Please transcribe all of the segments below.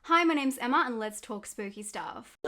Hi, my name's Emma and let's talk spooky stuff.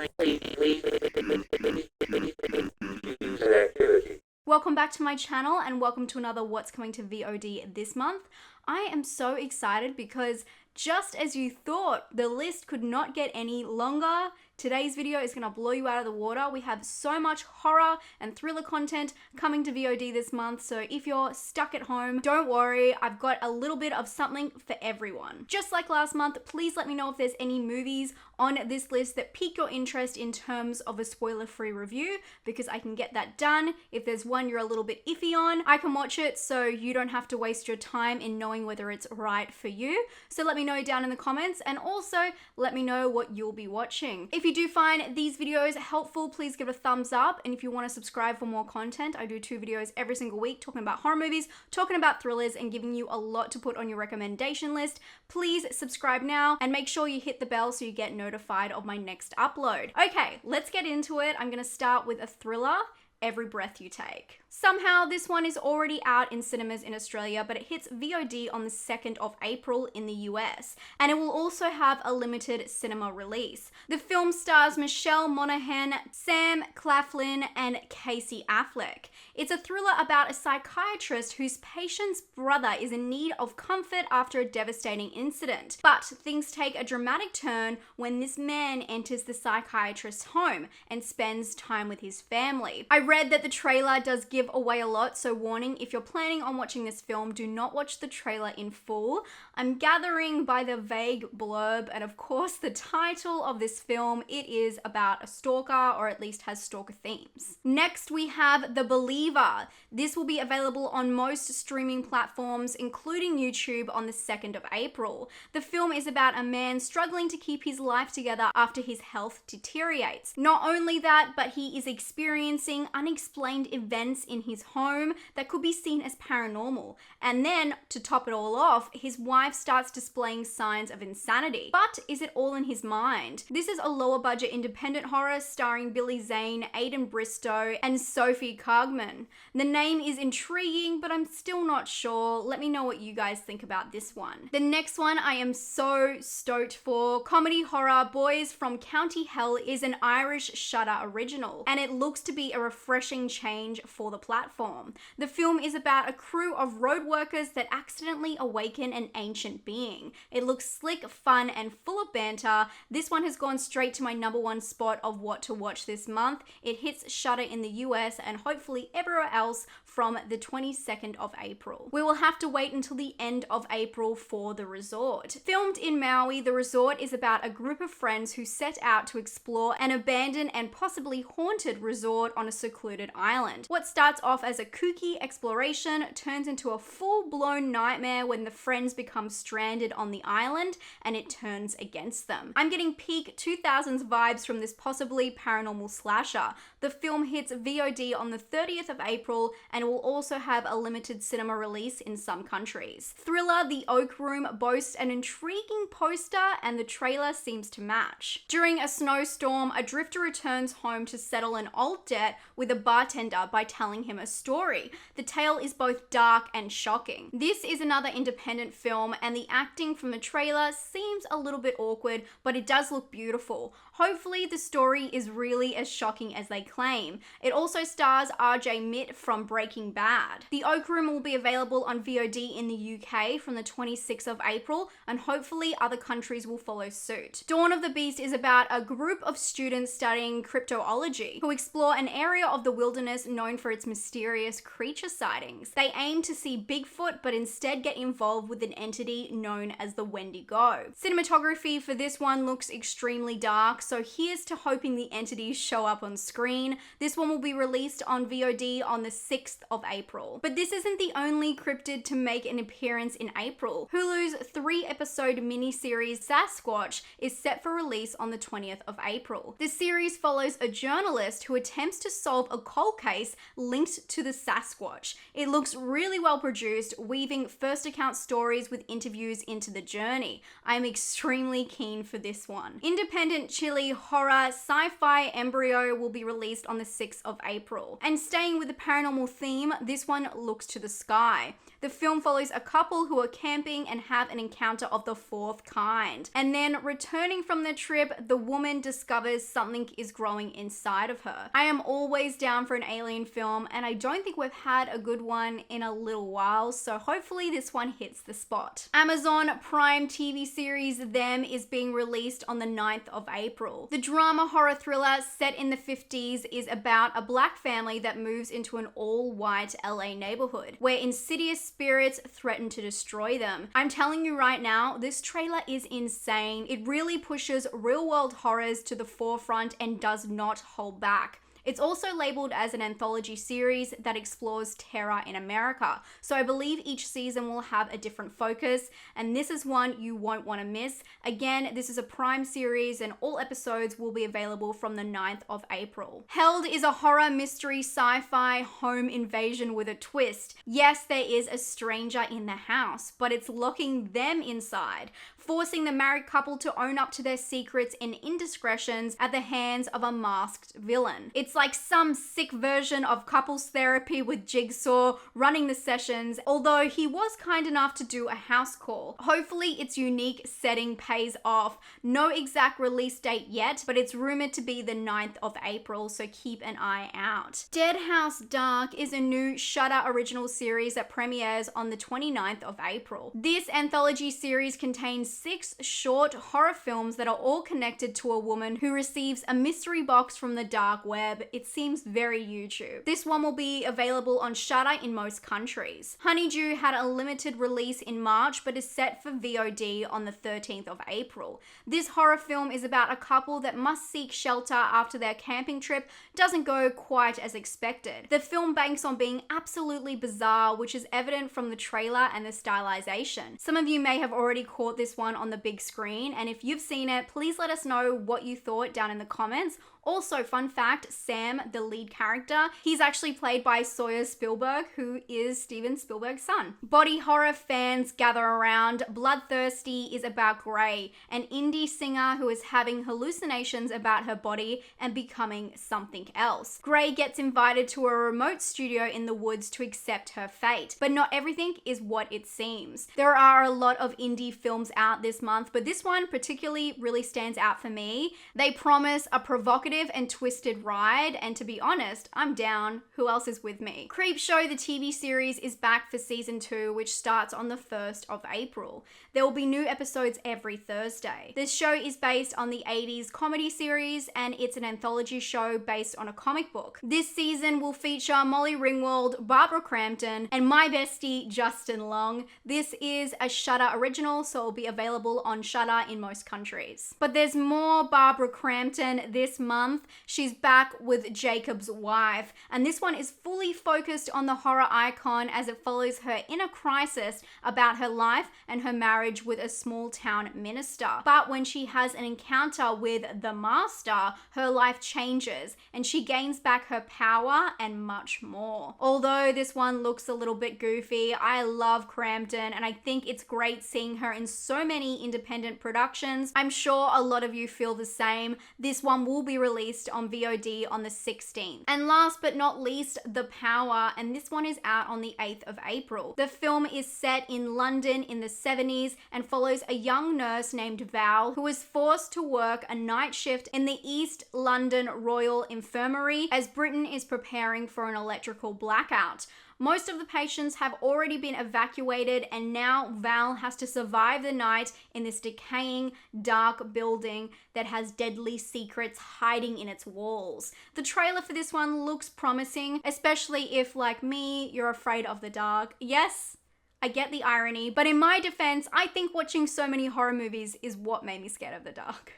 Welcome back to my channel and welcome to another What's Coming to VOD this month. I am so excited because just as you thought, the list could not get any longer. Today's video is going to blow you out of the water. We have so much horror and thriller content coming to VOD this month, so if you're stuck at home, don't worry, I've got a little bit of something for everyone. Just like last month, please let me know if there's any movies on this list that pique your interest in terms of a spoiler-free review, because I can get that done. If there's one you're a little bit iffy on, I can watch it so you don't have to waste your time in knowing whether it's right for you. So let me know down in the comments, and also let me know what you'll be watching. If you do find these videos helpful, please give it a thumbs up, and if you want to subscribe for more content, I do 2 videos every single week talking about horror movies, talking about thrillers, and giving you a lot to put on your recommendation list. Please subscribe now and make sure you hit the bell so you get notified of my next upload. Okay, let's get into it. I'm gonna start with a thriller, Every Breath You Take. Somehow this one is already out in cinemas in Australia, but it hits VOD on the 2nd of April in the US, and it will also have a limited cinema release. The film stars Michelle Monaghan, Sam Claflin, and Casey Affleck. It's a thriller about a psychiatrist whose patient's brother is in need of comfort after a devastating incident. But things take a dramatic turn when this man enters the psychiatrist's home and spends time with his family. I read that the trailer does give away a lot, so warning, if you're planning on watching this film, do not watch the trailer in full. I'm gathering by the vague blurb and of course the title of this film, it is about a stalker, or at least has stalker themes. Next we have The Believer. This will be available on most streaming platforms, including YouTube, on the 2nd of April. The film is about a man struggling to keep his life together after his health deteriorates. Not only that, but he is experiencing unexplained events in his home that could be seen as paranormal. And then, to top it all off, his wife starts displaying signs of insanity. But is it all in his mind? This is a lower budget independent horror starring Billy Zane, Aidan Bristow, and Sophie Cargman. The name is intriguing, but I'm still not sure. Let me know what you guys think about this one. The next one I am so stoked for. Comedy horror Boys from County Hell is an Irish Shudder original, and it looks to be a refreshing change for the platform. The film is about a crew of road workers that accidentally awaken an ancient being. It looks slick, fun, and full of banter. This one has gone straight to my #1 spot of what to watch this month. It hits Shudder in the US and hopefully everywhere else from the 22nd of April. We will have to wait until the end of April for The Resort. Filmed in Maui, The Resort is about a group of friends who set out to explore an abandoned and possibly haunted resort on a secluded island. What starts off as a kooky exploration turns into a full-blown nightmare when the friends become stranded on the island and it turns against them. I'm getting peak 2000s vibes from this possibly paranormal slasher. The film hits VOD on the 30th of April and will also have a limited cinema release in some countries. Thriller The Oak Room boasts an intriguing poster and the trailer seems to match. During a snowstorm, a drifter returns home to settle an old debt with a bartender by telling him a story. The tale is both dark and shocking. This is another independent film and the acting from the trailer seems a little bit awkward, but it does look beautiful. Hopefully the story is really as shocking as they claim. It also stars RJ Mitt from Breaking Bad. The Oak Room will be available on VOD in the UK from the 26th of April, and hopefully other countries will follow suit. Dawn of the Beast is about a group of students studying cryptozoology who explore an area of the wilderness known for its mysterious creature sightings. They aim to see Bigfoot, but instead get involved with an entity known as the Wendigo. Cinematography for this one looks extremely dark, so here's to hoping the entities show up on screen. This one will be released on VOD on the 6th of April. But this isn't the only cryptid to make an appearance in April. Hulu's 3-episode miniseries Sasquatch is set for release on the 20th of April. The series follows a journalist who attempts to solve a cold case linked to the Sasquatch. It looks really well produced, weaving first account stories with interviews into the journey. I'm extremely keen for this one. Independent chili horror sci-fi Embryo will be released on the 6th of April. And staying with the paranormal theme, this one looks to the sky. The film follows a couple who are camping and have an encounter of the fourth kind. And then returning from the trip, the woman discovers something is growing inside of her. I am always down for an alien film, and I don't think we've had a good one in a little while, so hopefully this one hits the spot. Amazon Prime TV series Them is being released on the 9th of April. The drama horror thriller set in the 50s is about a black family that moves into an all-white LA neighborhood where insidious spirits threaten to destroy them. I'm telling you right now, this trailer is insane. It really pushes real-world horrors to the forefront and does not hold back. It's also labeled as an anthology series that explores terror in America. So I believe each season will have a different focus, and this is one you won't want to miss. Again, this is a Prime series and all episodes will be available from the 9th of April. Held is a horror mystery sci-fi home invasion with a twist. Yes, there is a stranger in the house, but it's locking them inside, forcing the married couple to own up to their secrets and indiscretions at the hands of a masked villain. It's like some sick version of couples therapy with Jigsaw running the sessions, although he was kind enough to do a house call. Hopefully its unique setting pays off. No exact release date yet, but it's rumored to be the 9th of April, so keep an eye out. Dead House Dark is a new Shudder original series that premieres on the 29th of April. This anthology series contains 6 short horror films that are all connected to a woman who receives a mystery box from the dark web. It seems very YouTube. This one will be available on Shudder in most countries. Honeydew had a limited release in March, but is set for VOD on the 13th of April. This horror film is about a couple that must seek shelter after their camping trip doesn't go quite as expected. The film banks on being absolutely bizarre, which is evident from the trailer and the stylization. Some of you may have already caught this one on the big screen, and if you've seen it, please let us know what you thought down in the comments. Also, fun fact, Sam, the lead character, he's actually played by Sawyer Spielberg, who is Steven Spielberg's son. Body horror fans gather around. Bloodthirsty is about Grey, an indie singer who is having hallucinations about her body and becoming something else. Grey gets invited to a remote studio in the woods to accept her fate, but not everything is what it seems. There are a lot of indie films out this month, but this one particularly really stands out for me. They promise a provocative and twisted ride, and to be honest, I'm down. Who else is with me? Creepshow, the TV series, is back for season 2, which starts on the 1st of April. There will be new episodes every Thursday. This show is based on the 80s comedy series, and it's an anthology show based on a comic book. This season will feature Molly Ringwald, Barbara Crampton, and my bestie, Justin Long. This is a Shudder original, so it will be available on Shudder in most countries. But there's more Barbara Crampton this month. She's back with Jacob's Wife, and this one is fully focused on the horror icon as it follows her inner crisis about her life and her marriage with a small town minister. But when she has an encounter with the master, her life changes and she gains back her power and much more. Although this one looks a little bit goofy, I love Crampton and I think it's great seeing her in so many independent productions. I'm sure a lot of you feel the same. This one will be released on VOD on the 16th. And last but not least, The Power, and this one is out on the 8th of April. The film is set in London in the 70s and follows a young nurse named Val who is forced to work a night shift in the East London Royal Infirmary as Britain is preparing for an electrical blackout. Most of the patients have already been evacuated, and now Val has to survive the night in this decaying, dark building that has deadly secrets hiding in its walls. The trailer for this one looks promising, especially if, like me, you're afraid of the dark. Yes, I get the irony, but in my defense, I think watching so many horror movies is what made me scared of the dark.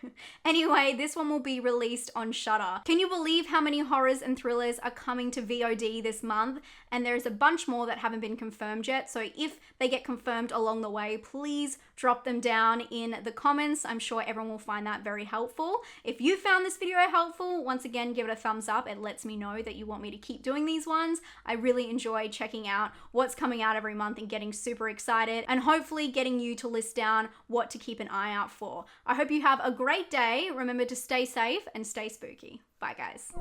Anyway, this one will be released on Shudder. Can you believe how many horrors and thrillers are coming to VOD this month? And there's a bunch more that haven't been confirmed yet, so if they get confirmed along the way, please drop them down in the comments. I'm sure everyone will find that very helpful. If you found this video helpful, once again, give it a thumbs up. It lets me know that you want me to keep doing these ones. I really enjoy checking out what's coming out every month and getting super excited, and hopefully getting you to list down what to keep an eye out for. I hope you have a great day. Remember to stay safe and stay spooky. Bye guys.